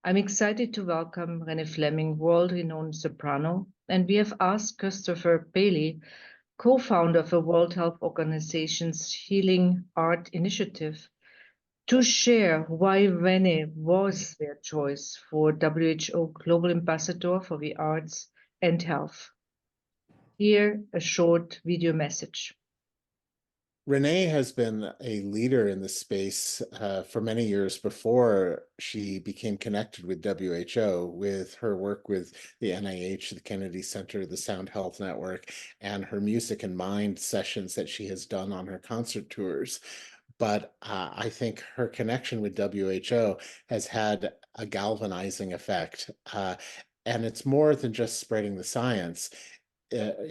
I'm excited to welcome Renee Fleming, world-renowned soprano, and we have asked Christopher Bailey, co-founder of the World Health Organization's Healing Art Initiative, to share why Renee was their choice for WHO Global Ambassador for the Arts and Health. Here, a short video message. Renee has been a leader in this space for many years before she became connected with WHO, with her work with the NIH, the Kennedy Center, the Sound Health Network, and her music and mind sessions that she has done on her concert tours. But I think her connection with WHO has had a galvanizing effect. And it's more than just spreading the science.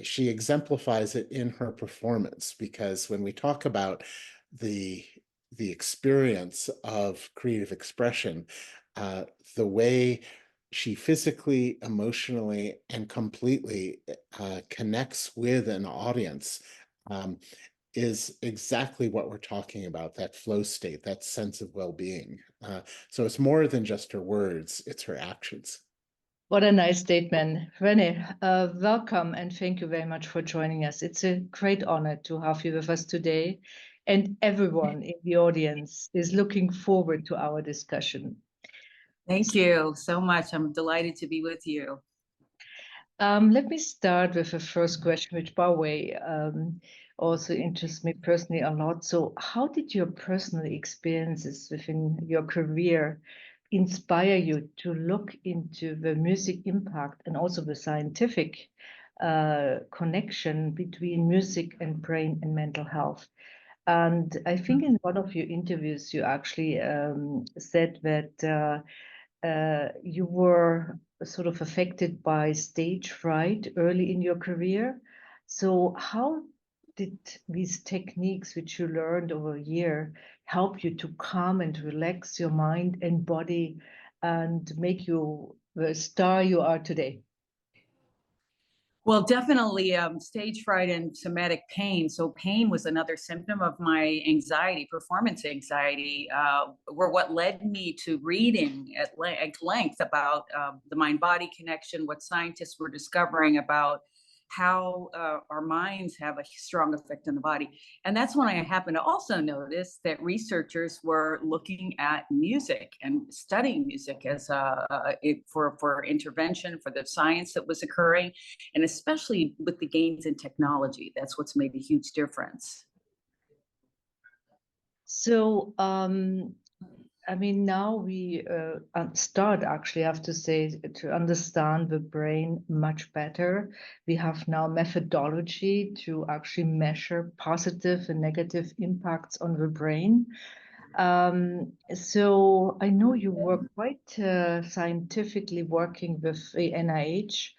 She exemplifies it in her performance, because when we talk about the experience of creative expression, the way she physically, emotionally, and completely connects with an audience is exactly what we're talking about, that flow state, that sense of well-being. So it's more than just her words, it's her actions. What a nice statement. Renee, welcome and thank you very much for joining us. It's a great honor to have you with us today, and everyone in the audience is looking forward to our discussion. Thank you so much. I'm delighted to be with you. Let me start with the first question, which, by the way, also interests me personally a lot. So how did your personal experiences within your career inspire you to look into the music impact and also the scientific connection between music and brain and mental health? And I think in one of your interviews, you actually said that you were sort of affected by stage fright early in your career. So how did these techniques, which you learned over a year, help you to calm and relax your mind and body and make you the star you are today? Well, definitely stage fright and somatic pain. So pain was another symptom of my anxiety, performance anxiety, were what led me to reading at length about the mind-body connection, what scientists were discovering about how our minds have a strong effect on the body. And that's when I happened to also notice that researchers were looking at music and studying music as for intervention, for the science that was occurring, and especially with the gains in technology. That's what's made a huge difference. So, I mean, now we start, actually, I have to say, to understand the brain much better. We have now methodology to actually measure positive and negative impacts on the brain. So I know you work quite scientifically working with the NIH,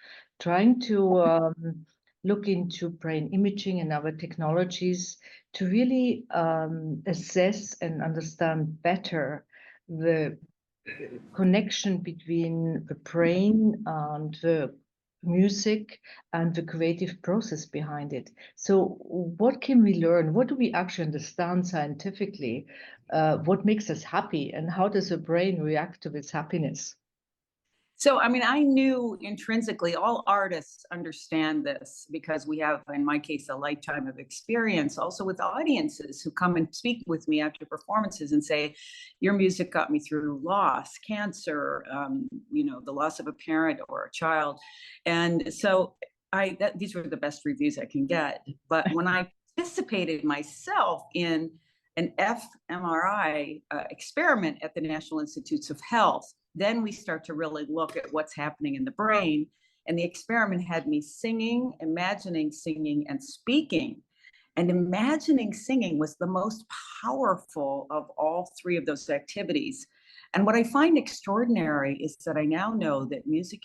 trying to look into brain imaging and other technologies to really assess and understand better the connection between the brain and the music and the creative process behind it. So what can we learn? What do we actually understand scientifically? What makes us happy, and how does the brain react to its happiness? So, I mean, I knew intrinsically all artists understand this because we have, in my case, a lifetime of experience also with audiences who come and speak with me after performances and say, your music got me through loss, cancer, the loss of a parent or a child. And so these were the best reviews I can get. But when I participated myself in an fMRI experiment at the National Institutes of Health, then we start to really look at what's happening in the brain. And the experiment had me singing, imagining singing, and speaking. And imagining singing was the most powerful of all three of those activities. And what I find extraordinary is that I now know that music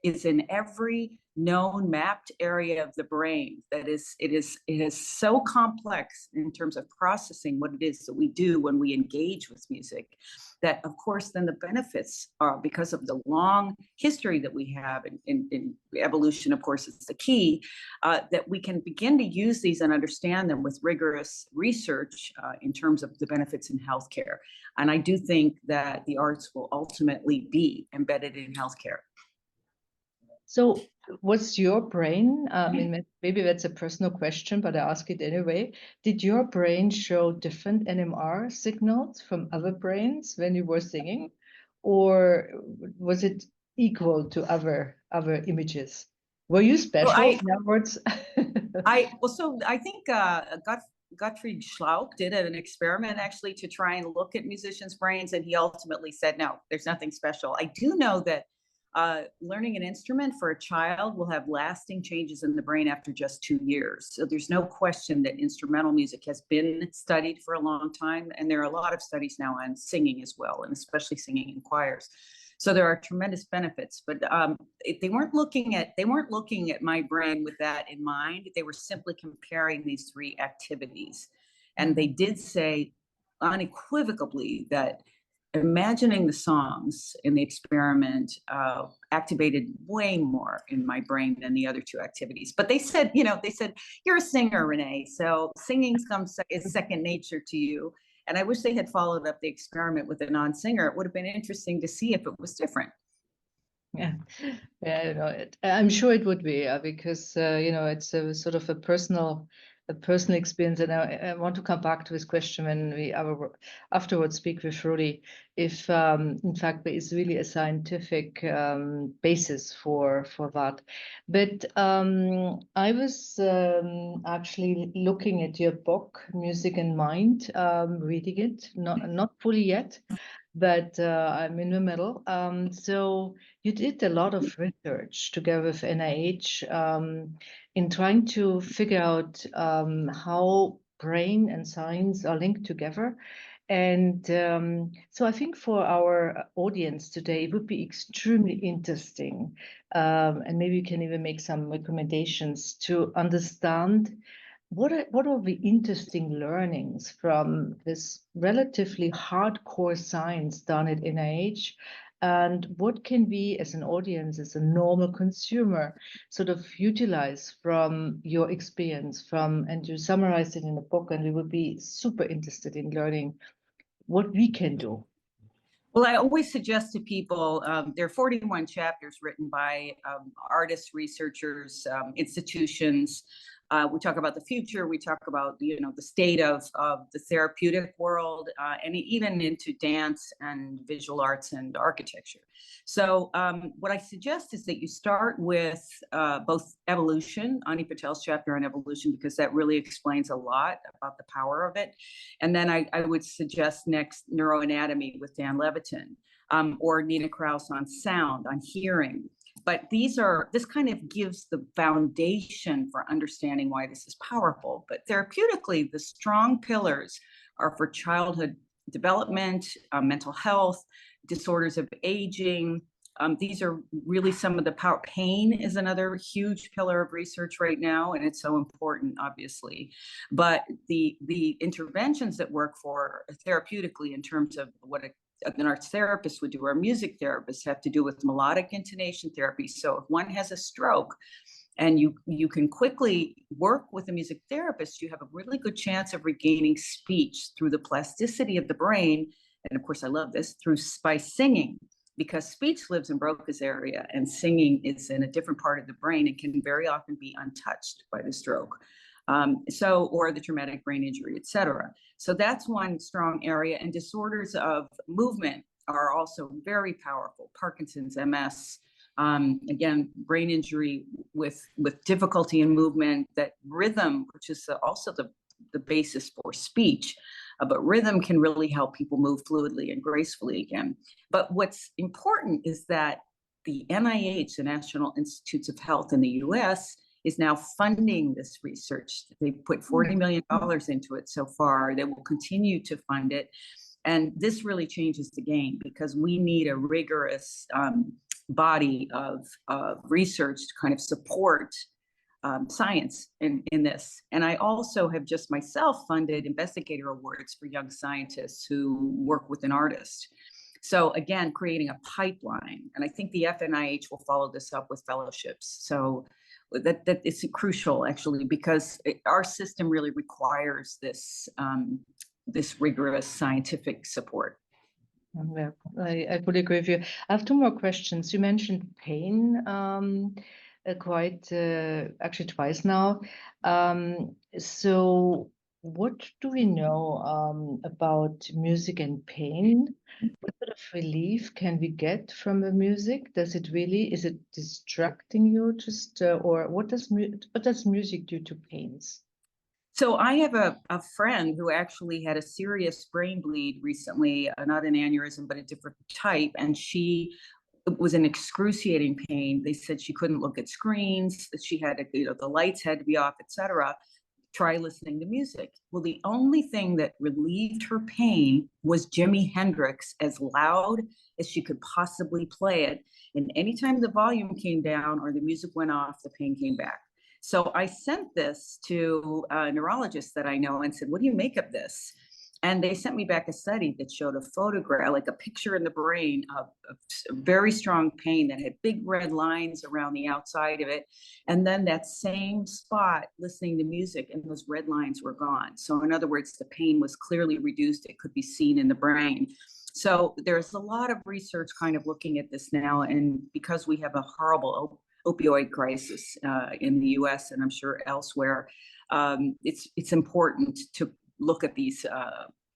is in every known mapped area of the brain that it is so complex in terms of processing what it is that we do when we engage with music, that of course then the benefits are, because of the long history that we have in evolution, of course it's the key, that we can begin to use these and understand them with rigorous research in terms of the benefits in healthcare. And I do think that the arts will ultimately be embedded in healthcare. So what's your brain? I mean, maybe that's a personal question, but I ask it anyway. Did your brain show different NMR signals from other brains when you were singing? Or was it equal to other images? Were you special? In other words? I think Gottfried Schlauch did an experiment actually to try and look at musicians' brains, and he ultimately said, no, there's nothing special. I do know that learning an instrument for a child will have lasting changes in the brain after just 2 years. So there's no question that instrumental music has been studied for a long time. And there are a lot of studies now on singing as well, and especially singing in choirs. So there are tremendous benefits, but they weren't looking at my brain with that in mind. They were simply comparing these 3 activities. And they did say unequivocally that imagining the songs in the experiment activated way more in my brain than the other 2 activities. But they said, you're a singer, Renee, so singing is second nature to you. And I wish they had followed up the experiment with a non-singer. It would have been interesting to see if it was different. Yeah, I'm sure it would be, because it's a sort of a personal experience. And I want to come back to this question when we afterwards speak with Rudy, if in fact there is really a scientific basis for that. But I was actually looking at your book, Music and Mind, reading it, not fully yet, but I'm in the middle. So you did a lot of research together with NIH in trying to figure out how brain and science are linked together. And so I think for our audience today, it would be extremely interesting, and maybe you can even make some recommendations to understand what are the interesting learnings from this relatively hardcore science done at NIH, and what can we as an audience, as a normal consumer, sort of utilize from your experience and you summarized it in a book, and we would be super interested in learning what we can do. Well, I always suggest to people, there are 41 chapters written by artists, researchers, institutions. We talk about the future. We talk about the state of the therapeutic world, and even into dance and visual arts and architecture. So what I suggest is that you start with both evolution, Ani Patel's chapter on evolution, because that really explains a lot about the power of it. And then I would suggest next neuroanatomy with Dan Levitin, or Nina Kraus on sound, on hearing. But this kind of gives the foundation for understanding why this is powerful. But therapeutically, the strong pillars are for childhood development, mental health, disorders of aging. These are really some of the power. Pain is another huge pillar of research right now, and it's so important, obviously. But the interventions that work for therapeutically in terms of what an arts therapist would do, or a music therapist, have to do with melodic intonation therapy. So if one has a stroke and you can quickly work with a music therapist, you have a really good chance of regaining speech through the plasticity of the brain. And of course, I love this, by singing, because speech lives in Broca's area and singing is in a different part of the brain and can very often be untouched by the stroke. Or the traumatic brain injury, et cetera. So that's one strong area. And disorders of movement are also very powerful. Parkinson's, MS, again, brain injury with difficulty in movement, that rhythm, which is also the basis for speech, but rhythm can really help people move fluidly and gracefully again. But what's important is that the NIH, the National Institutes of Health in the US, is now funding this research. They put $40 million into it so far. They will continue to fund it. And this really changes the game, because we need a rigorous body of research to kind of support science in this. And I also have just myself funded investigator awards for young scientists who work with an artist. So again, creating a pipeline. And I think the FNIH will follow this up with fellowships. So that it's crucial, actually, because our system really requires this, this rigorous scientific support. Yeah, I fully agree with you. I have two more questions. You mentioned pain quite actually twice now. So what do we know about music and pain? What sort of relief can we get from the music? Is it distracting you just, or what does music do to pains? So I have a friend who actually had a serious brain bleed recently, not an aneurysm, but a different type. And she was in excruciating pain. They said she couldn't look at screens, that she had to, the lights had to be off, etc. Try listening to music. Well, the only thing that relieved her pain was Jimi Hendrix, as loud as she could possibly play it. And anytime the volume came down or the music went off, the pain came back. So I sent this to a neurologist that I know and said, what do you make of this? And they sent me back a study that showed a photograph, like a picture in the brain of very strong pain that had big red lines around the outside of it. And then that same spot listening to music, and those red lines were gone. So in other words, the pain was clearly reduced. It could be seen in the brain. So there's a lot of research kind of looking at this now. And because we have a horrible opioid crisis in the US and I'm sure elsewhere, it's important to look at these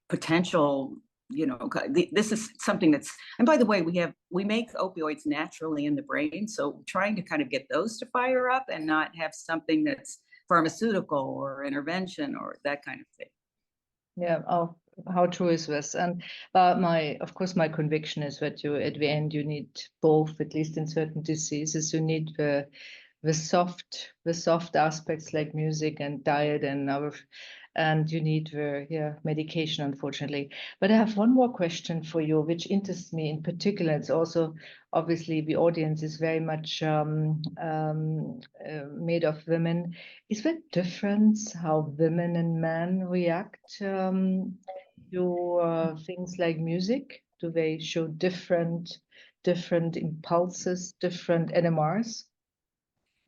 potential, this is something that's, and by the way, we make opioids naturally in the brain. So trying to kind of get those to fire up and not have something that's pharmaceutical or intervention or that kind of thing. Yeah. Oh, how true is this? And of course, my conviction is that at the end, you need both, at least in certain diseases. You need the soft aspects like music and diet and you need the medication, unfortunately. But I have one more question for you, which interests me in particular. It's also obviously the audience is very much made of women. Is there a difference how women and men react to things like music? Do they show different impulses, different NMRs?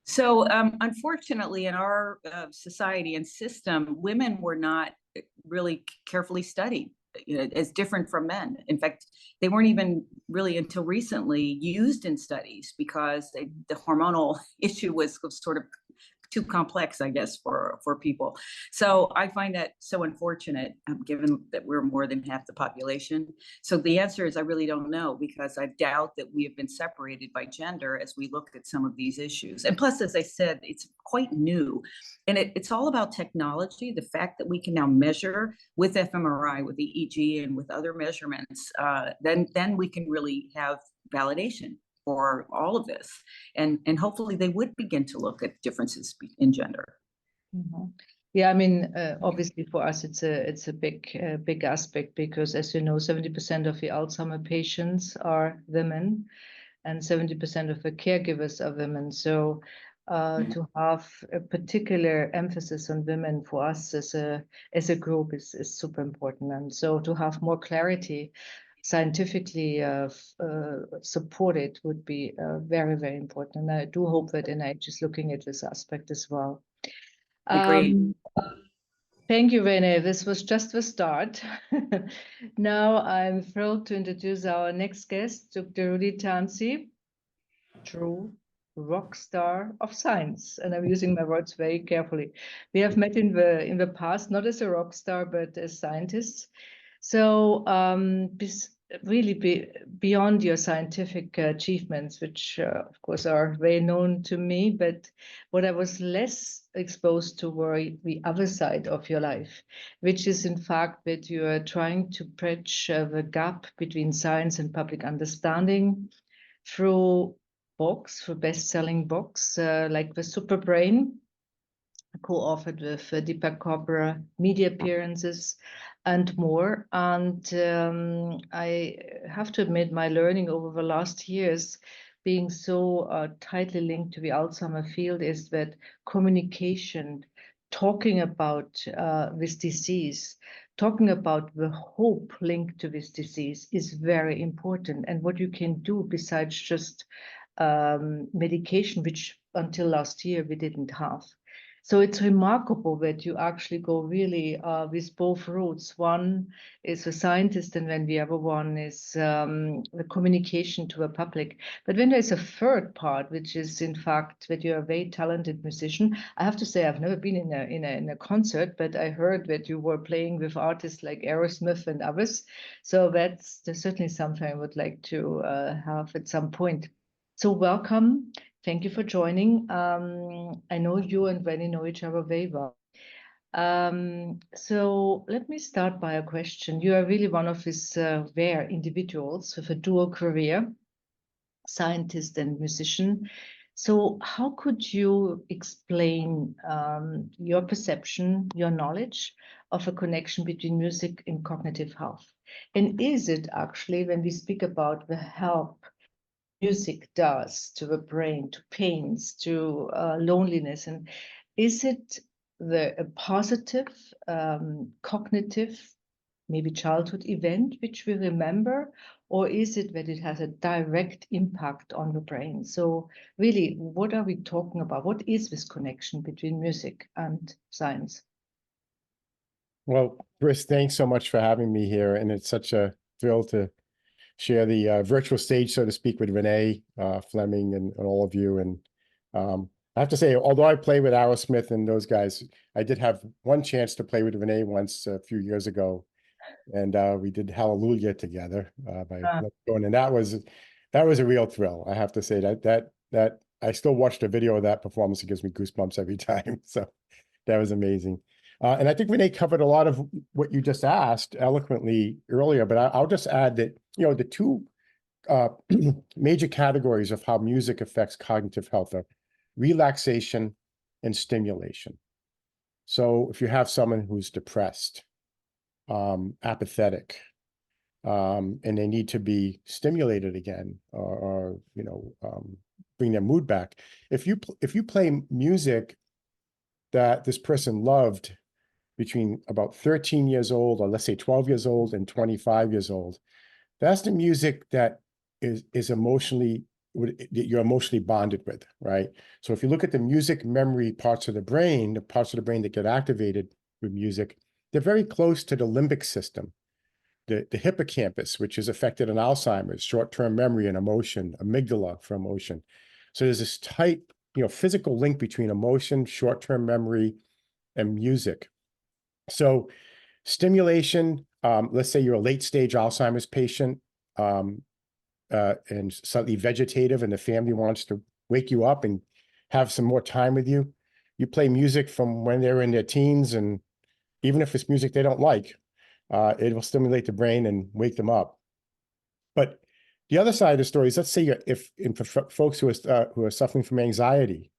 So unfortunately, in our society and system, women were not really carefully studied, as different from men. In fact, they weren't even really until recently used in studies because the hormonal issue was sort of too complex, I guess, for people. So I find that so unfortunate, given that we're more than half the population. So the answer is I really don't know, because I doubt that we have been separated by gender as we look at some of these issues. And plus, as I said, it's quite new. And it's all about technology. The fact that we can now measure with fMRI, with EEG, and with other measurements, then we can really have validation for all of this, and hopefully they would begin to look at differences in gender. Mm-hmm. Yeah, I mean, obviously for us it's a big aspect, because as you know, 70% of the Alzheimer patients are women, and 70% of the caregivers are women. So to have a particular emphasis on women for us as a group is super important, and so to have more clarity, scientifically supported, would be very, very important. And I do hope that NIH is looking at this aspect as well. Agreed. Thank you, Renee. This was just the start. Now I'm thrilled to introduce our next guest, Dr. Tanzi, true rock star of science. And I'm using my words very carefully. We have met in the past, not as a rock star, but as scientists. So beyond your scientific achievements, which of course are very known to me, but what I was less exposed to were the other side of your life, which is in fact that you are trying to bridge the gap between science and public understanding through books, through best-selling books like The Super Brain, co-authored with Deepak Chopra, media appearances, and more. And I have to admit, my learning over the last years being so tightly linked to the Alzheimer field is that communication, talking about this disease, talking about the hope linked to this disease is very important. And what you can do besides just medication, which until last year we didn't have. So it's remarkable that you actually go really with both routes. One is a scientist, and then the other one is the communication to the public. But then there's a third part, which is in fact that you're a very talented musician. I have to say I've never been in a concert, but I heard that you were playing with artists like Aerosmith and others. So that's certainly something I would like to have at some point. So welcome. Thank you for joining. I know you and Rennie know each other very well. So let me start by a question. You are really one of these rare individuals with a dual career, scientist and musician. So how could you explain your perception, your knowledge of a connection between music and cognitive health? And is it actually, when we speak about the help music does to the brain, to pains, to loneliness, and is it a positive cognitive, maybe childhood event which we remember, or is it that it has a direct impact on the brain? So really, what are we talking about? What is this connection between music and science? Well, Chris, thanks so much for having me here, and it's such a thrill to share the virtual stage, so to speak, with Renee Fleming and all of you. And I have to say, although I play with Aerosmith and those guys, I did have one chance to play with Renee once a few years ago, and we did Hallelujah together by going, and that was a real thrill. I have to say that I still watch the video of that performance. It gives me goosebumps every time. So that was amazing. And I think Renee covered a lot of what you just asked eloquently earlier, but I'll just add that, the two major categories of how music affects cognitive health are relaxation and stimulation. So if you have someone who's depressed, apathetic, and they need to be stimulated again, or bring their mood back, if you play music that this person loved between about 13 years old, or let's say 12 years old and 25 years old, that's the music that is emotionally, that you're emotionally bonded with, right? So if you look at the music memory parts of the brain, the parts of the brain that get activated with music, they're very close to the limbic system, the hippocampus, which is affected in Alzheimer's, short-term memory and emotion, amygdala for emotion. So there's this tight, physical link between emotion, short-term memory, and music. So stimulation, let's say you're a late stage Alzheimer's patient and slightly vegetative, and the family wants to wake you up and have some more time with you. You play music from when they're in their teens, and even if it's music they don't like, it will stimulate the brain and wake them up. But the other side of the story is, let's say for folks who are suffering from anxiety,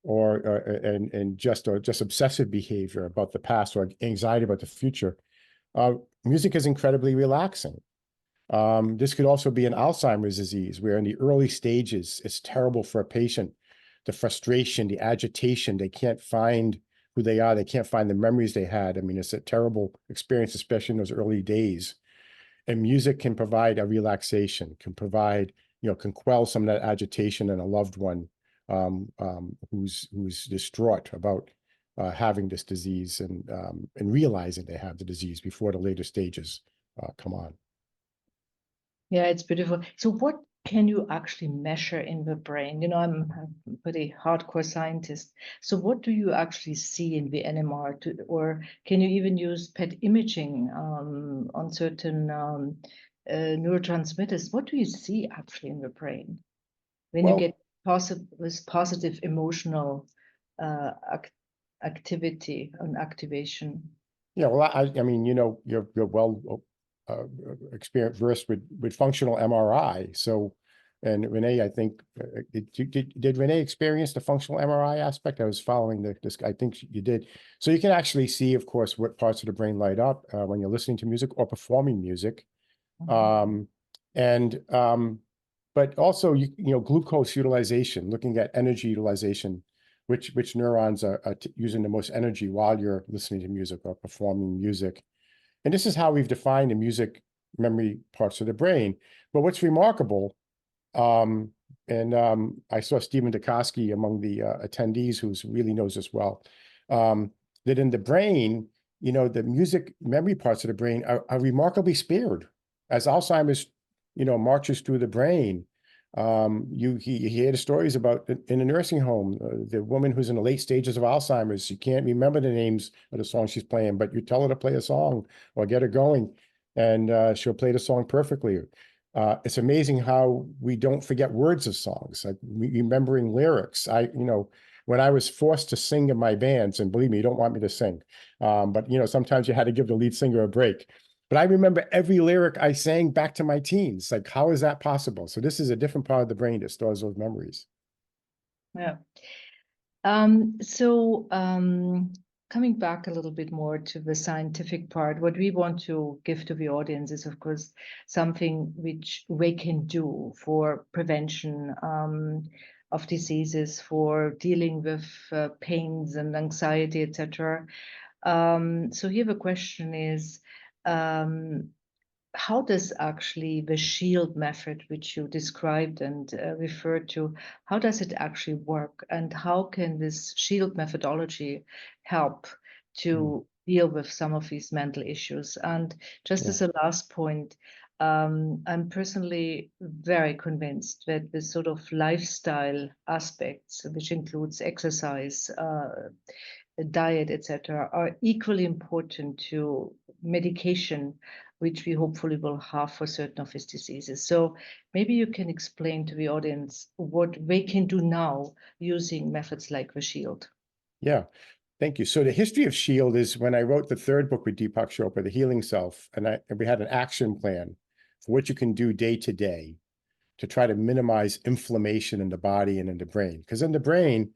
or just obsessive behavior about the past, or anxiety about the future, music is incredibly relaxing. This could also be an Alzheimer's disease, where in the early stages, it's terrible for a patient. The frustration, the agitation, they can't find who they are. They can't find the memories they had. I mean, it's a terrible experience, especially in those early days. And music can provide a relaxation, can quell some of that agitation in a loved one who's distraught about having this disease, and realizing they have the disease before the later stages come on. Yeah, it's beautiful. So what can you actually measure in the brain? I'm a pretty hardcore scientist. So what do you actually see in the NMR, or can you even use PET imaging on certain neurotransmitters? What do you see actually in the brain when you get positive emotional activity and activation? Yeah, well, I mean, you're well versed with functional MRI. So, and Renee, I think, did Renee experience the functional MRI aspect? I was following this. I think you did. So you can actually see, of course, what parts of the brain light up when you're listening to music or performing music. but also, glucose utilization, looking at energy utilization, which neurons are using the most energy while you're listening to music or performing music. And this is how we've defined the music memory parts of the brain. But what's remarkable, I saw Stephen Dukoski among the attendees who really knows this well, that in the brain, the music memory parts of the brain are remarkably spared. As Alzheimer's, marches through the brain, you hear the stories about in a nursing home, the woman who's in the late stages of Alzheimer's, she can't remember the names of the songs she's playing, but you tell her to play a song or get her going, and she'll play the song perfectly. It's amazing how we don't forget words of songs, like remembering lyrics. When I was forced to sing in my bands, and believe me, you don't want me to sing, but sometimes you had to give the lead singer a break. But I remember every lyric I sang back to my teens. Like, how is that possible? So this is a different part of the brain that stores those memories. Yeah. Coming back a little bit more to the scientific part, what we want to give to the audience is, of course, something which we can do for prevention of diseases, for dealing with pains and anxiety, etc. So here the question is, how does actually the SHIELD method, which you described and referred to, how does it actually work? And how can this SHIELD methodology help to deal with some of these mental issues? And just as a last point, I'm personally very convinced that the sort of lifestyle aspects, which includes exercise, diet, etc., are equally important to medication, which we hopefully will have for certain of these diseases. So maybe you can explain to the audience what they can do now using methods like the SHIELD. Yeah, thank you. So the history of SHIELD is when I wrote the third book with Deepak Chopra, The Healing Self, and we had an action plan for what you can do day to day to try to minimize inflammation in the body and in the brain. Because in the brain,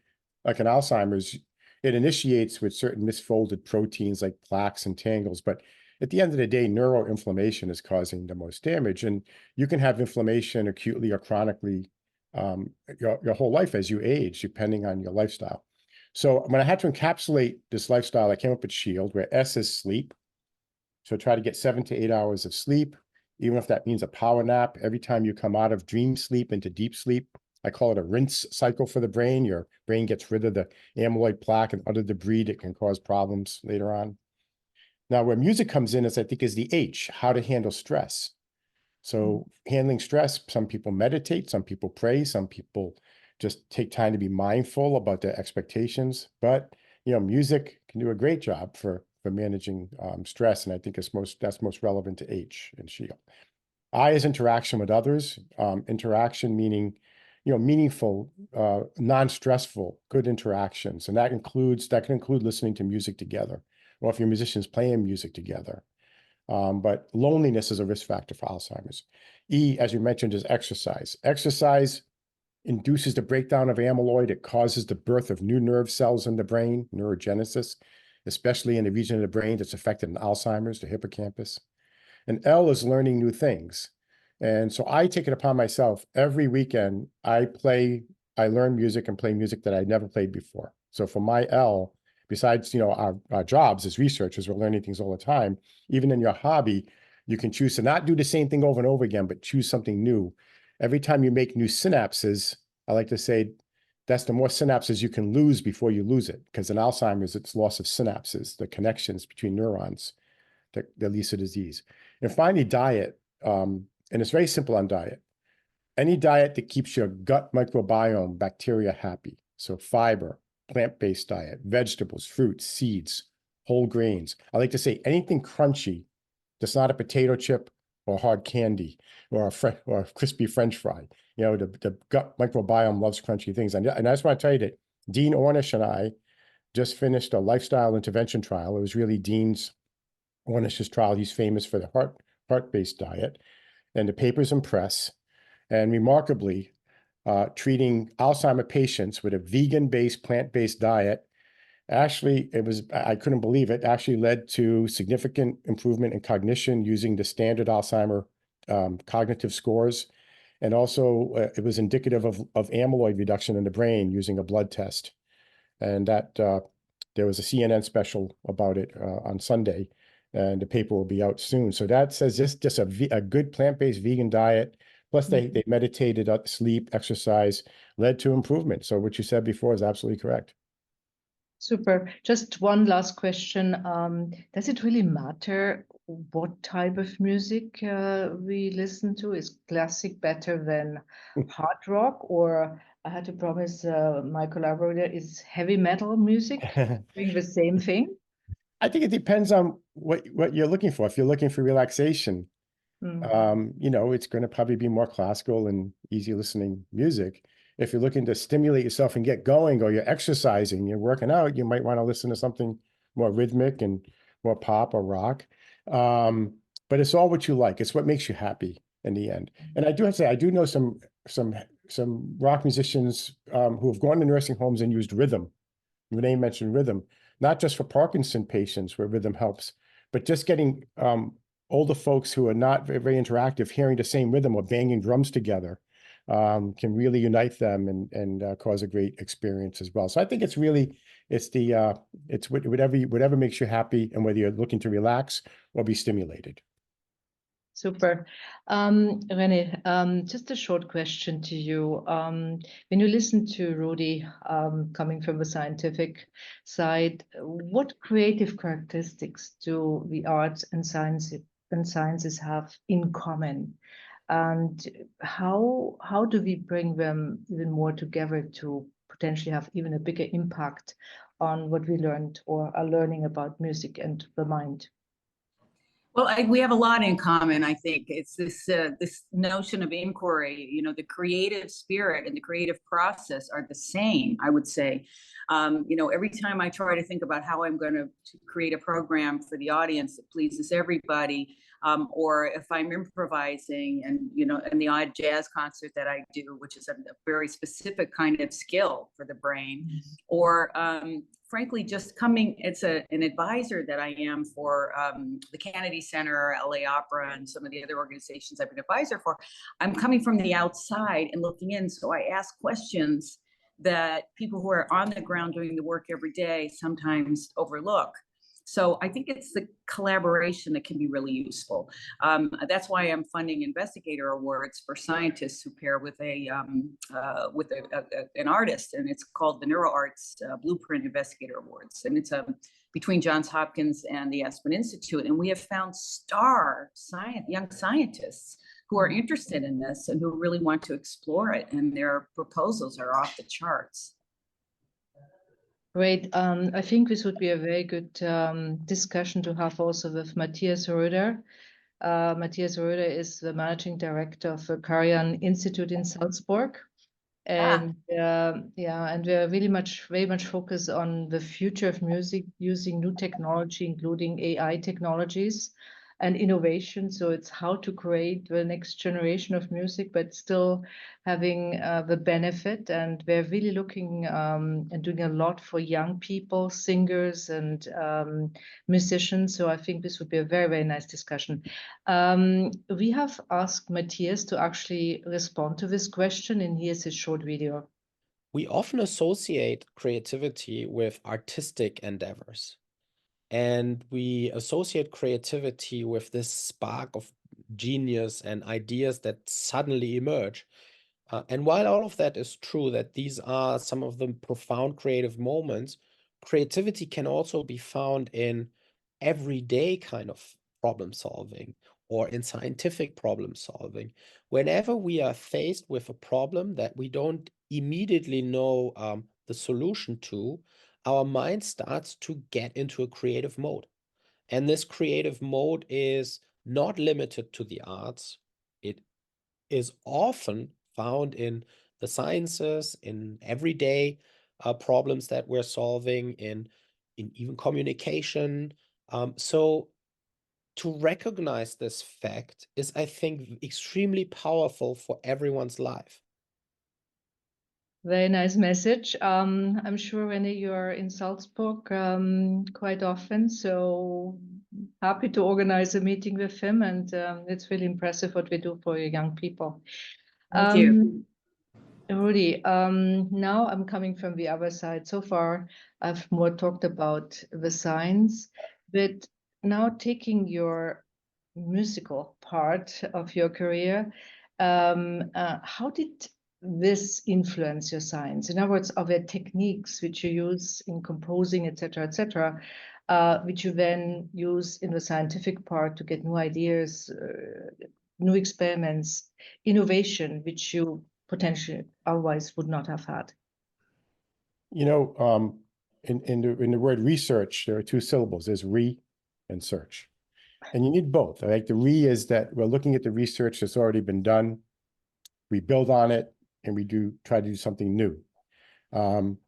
like in Alzheimer's, it initiates with certain misfolded proteins like plaques and tangles. But at the end of the day, neuroinflammation is causing the most damage. And you can have inflammation acutely or chronically your whole life as you age, depending on your lifestyle. So when I had to encapsulate this lifestyle, I came up with SHIELD, where S is sleep. So try to get 7 to 8 hours of sleep, even if that means a power nap. Every time you come out of dream sleep into deep sleep, I call it a rinse cycle for the brain. Your brain gets rid of the amyloid plaque and other debris that can cause problems later on. Now, where music comes in is, I think, is the H, how to handle stress. So handling stress, some people meditate, some people pray, some people just take time to be mindful about their expectations. But, music can do a great job for managing stress. And I think that's most relevant to H and SHIELD. I is interaction with others, interaction meaning, meaningful, non-stressful, good interactions. And that can include listening to music together, or if your musicians playing music together. But loneliness is a risk factor for Alzheimer's. E, as you mentioned, is exercise. Exercise induces the breakdown of amyloid. It causes the birth of new nerve cells in the brain, neurogenesis, especially in the region of the brain that's affected in Alzheimer's, the hippocampus. And L is learning new things. And so I take it upon myself every weekend, I learn music and play music that I never played before. So for my L, besides, our jobs as researchers, we're learning things all the time. Even in your hobby, you can choose to not do the same thing over and over again, but choose something new. Every time you make new synapses, I like to say that's the more synapses you can lose before you lose it. Because in Alzheimer's, it's loss of synapses, the connections between neurons that leads to disease. And finally, diet. And it's very simple on diet. Any diet that keeps your gut microbiome bacteria happy. So fiber, plant-based diet, vegetables, fruits, seeds, whole grains. I like to say anything crunchy that's not a potato chip or hard candy or a crispy French fry. The gut microbiome loves crunchy things. And I just want to tell you that Dean Ornish and I just finished a lifestyle intervention trial. It was really Ornish's trial. He's famous for the heart-based diet. And the paper's in press. And remarkably, treating Alzheimer patients with a vegan-based, plant-based diet, actually, I couldn't believe it, actually led to significant improvement in cognition using the standard Alzheimer cognitive scores. And also it was indicative of amyloid reduction in the brain using a blood test. And that there was a CNN special about it on Sunday, and the paper will be out soon. So that says just a good plant-based vegan diet, plus they meditated, sleep, exercise, led to improvement. So what you said before is absolutely correct. Super. Just one last question. Does it really matter what type of music we listen to? Is classic better than hard rock? Or I had to promise my collaborator, is heavy metal music doing the same thing? I think it depends on what you're looking for. If you're looking for relaxation, you know, it's going to probably be more classical and easy listening music. If you're looking to stimulate yourself and get going, or you're exercising, you're working out, you might want to listen to something more rhythmic and more pop or rock. But it's all what you like. It's what makes you happy in the end. And I do have to say, I do know some rock musicians who have gone to nursing homes and used rhythm. Renee mentioned rhythm, not just for Parkinson patients where rhythm helps, but just getting older folks who are not very, very interactive, hearing the same rhythm or banging drums together can really unite them and cause a great experience as well. So I think it's really, it's whatever makes you happy, and whether you're looking to relax or be stimulated. Super. Renee, just a short question to you. When you listen to Rudy, coming from the scientific side, what creative characteristics do the arts and sciences have in common? And how do we bring them even more together to potentially have even a bigger impact on what we learned or are learning about music and the mind? Well, we have a lot in common. I think it's this notion of inquiry. You know, the creative spirit and the creative process are the same, I would say. You know, every time I try to think about how I'm going to create a program for the audience that pleases everybody, or if I'm improvising, and you know, in the odd jazz concert that I do, which is a very specific kind of skill for the brain, or frankly, just coming, it's an advisor that I am for the Kennedy Center, LA Opera, and some of the other organizations I've been advisor for. I'm coming from the outside and looking in. So I ask questions that people who are on the ground doing the work every day sometimes overlook. So I think it's the collaboration that can be really useful. That's why I'm funding investigator awards for scientists who pair with an artist, and it's called the NeuroArts Blueprint Investigator Awards, and it's between Johns Hopkins and the Aspen Institute. And we have found young scientists who are interested in this and who really want to explore it, and their proposals are off the charts. Great. I think this would be a very good discussion to have also with Matthias Röder. Matthias Röder is the managing director of the Karajan Institute in Salzburg. And and we're very much focused on the future of music using new technology, including AI technologies and innovation. So it's how to create the next generation of music, but still having the benefit. And we're really looking and doing a lot for young people, singers and musicians. So I think this would be a very, very nice discussion. We have asked Matthias to actually respond to this question, and here's his short video. We often associate creativity with artistic endeavors. And we associate creativity with this spark of genius and ideas that suddenly emerge. And while all of that is true, that these are some of the profound creative moments, creativity can also be found in everyday kind of problem solving or in scientific problem solving. Whenever we are faced with a problem that we don't immediately know the solution to, our mind starts to get into a creative mode. And this creative mode is not limited to the arts. It is often found in the sciences, in everyday problems that we're solving, in even communication. So to recognize this fact is, I think, extremely powerful for everyone's life. Very nice message. I'm sure, Renee, you are in Salzburg quite often, so happy to organize a meeting with him, and it's really impressive what we do for young people. Thank you. Rudy, now I'm coming from the other side. So far, I've more talked about the science, but now taking your musical part of your career, how did this influence your science? In other words, are there techniques which you use in composing, etc., which you then use in the scientific part to get new ideas, new experiments, innovation, which you potentially otherwise would not have had? You know, in the word research, there are two syllables. There's re and search. And you need both. Like the re is that we're looking at the research that's already been done, we build on it, and we try to do something new. In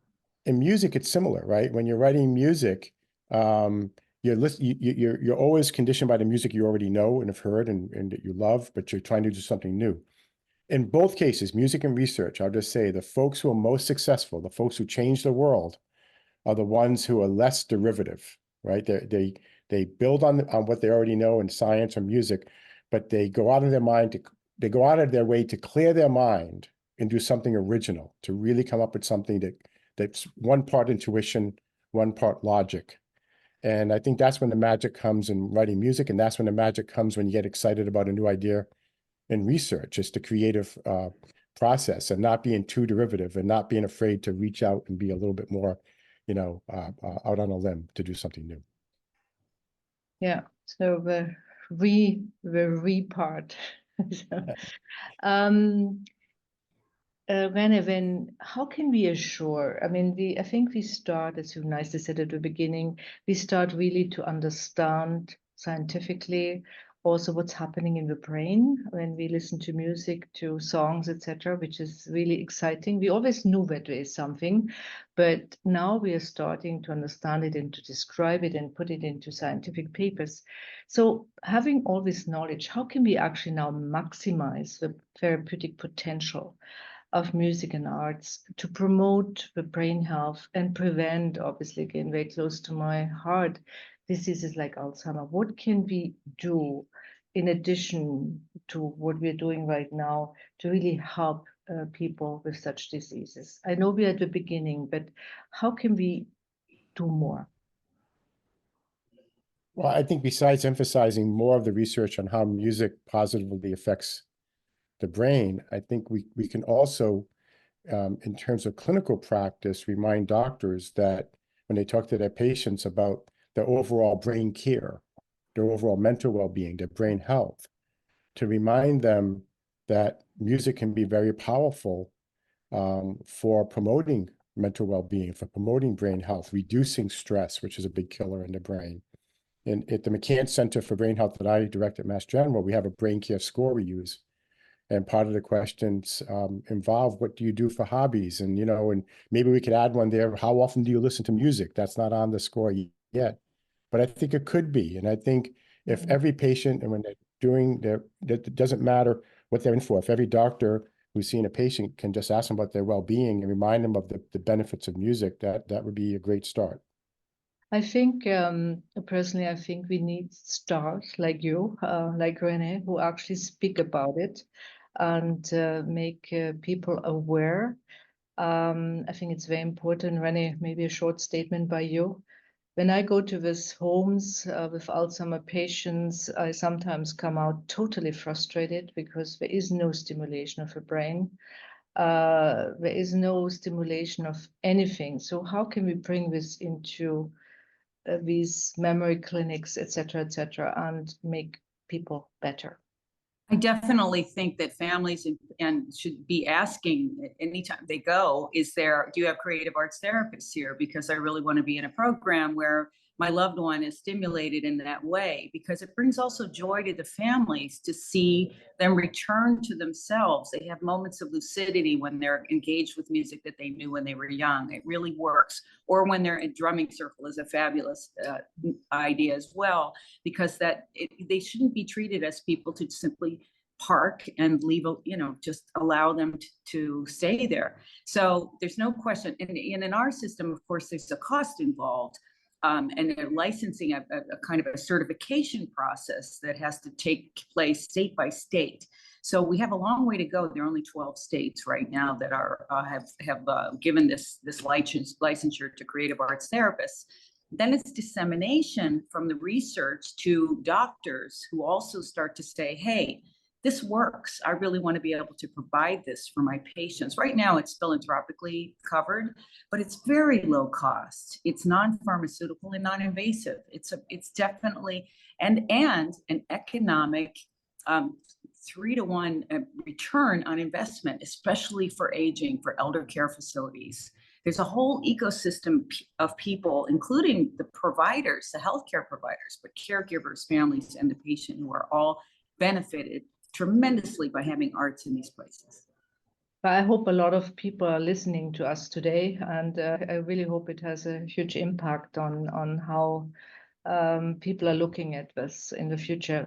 music, it's similar, right? When you're writing music, you're always conditioned by the music you already know and have heard and that you love, but you're trying to do something new. In both cases, music and research, I'll just say the folks who are most successful, the folks who change the world, are the ones who are less derivative, right? They build on what they already know in science or music, but they go out of their way to clear their mind and do something original, to really come up with something that's one part intuition, one part logic. And I think that's when the magic comes in writing music, and that's when the magic comes when you get excited about a new idea in research. It's the creative process, and not being too derivative and not being afraid to reach out and be a little bit more, out on a limb to do something new. Yeah, so the re part. Renee, how can we assure? I mean, I think we start, as you nicely said at the beginning, we start really to understand scientifically also what's happening in the brain when we listen to music, to songs, etc., which is really exciting. We always knew that there is something, but now we are starting to understand it and to describe it and put it into scientific papers. So having all this knowledge, how can we actually now maximize the therapeutic potential of music and arts to promote the brain health and prevent, obviously, again, very close to my heart, diseases like Alzheimer? What can we do in addition to what we're doing right now to really help people with such diseases? I know we're at the beginning, but how can we do more? Well, I think besides emphasizing more of the research on how music positively affects the brain, I think we can also, in terms of clinical practice, remind doctors that when they talk to their patients about their overall brain care, their overall mental well-being, their brain health, to remind them that music can be very powerful for promoting mental well-being, for promoting brain health, reducing stress, which is a big killer in the brain. And at the McCann Center for Brain Health that I direct at Mass General, we have a brain care score we use. And part of the questions involve what do you do for hobbies? And, and maybe we could add one there. How often do you listen to music? That's not on the score yet, but I think it could be. And I think if every patient, and when they're doing it doesn't matter what they're in for, if every doctor who's seeing a patient can just ask them about their well-being and remind them of the benefits of music, that would be a great start. I think, personally, I think we need stars like you, like Renee, who actually speak about it and make people aware. I think it's very important. Renee, maybe a short statement by you. When I go to these homes with Alzheimer patients, I sometimes come out totally frustrated because there is no stimulation of the brain. There is no stimulation of anything. So how can we bring this into these memory clinics, etc., and make people better? I definitely think that families and should be asking anytime they go, do you have creative arts therapists here? Because I really want to be in a program where my loved one is stimulated in that way, because it brings also joy to the families to see them return to themselves. They have moments of lucidity when they're engaged with music that they knew when they were young. It really works. Or when they're in drumming circle is a fabulous idea as well, because they shouldn't be treated as people to simply park and leave, just allow them to stay there. So there's no question. And in our system, of course, there's a cost involved. and they're licensing a kind of a certification process that has to take place state by state. So we have a long way to go. There are only 12 states right now that are have given this licensure to creative arts therapists. Then it's dissemination from the research to doctors who also start to say, hey, this works. I really want to be able to provide this for my patients. Right now, it's philanthropically covered, but it's very low cost. It's non-pharmaceutical and non-invasive. It's definitely and an economic 3-to-1 return on investment, especially for aging, for elder care facilities. There's a whole ecosystem of people, including the providers, the healthcare providers, but caregivers, families, and the patient, who are all benefited tremendously by having arts in these places. But I hope a lot of people are listening to us today, and I really hope it has a huge impact on how people are looking at this in the future.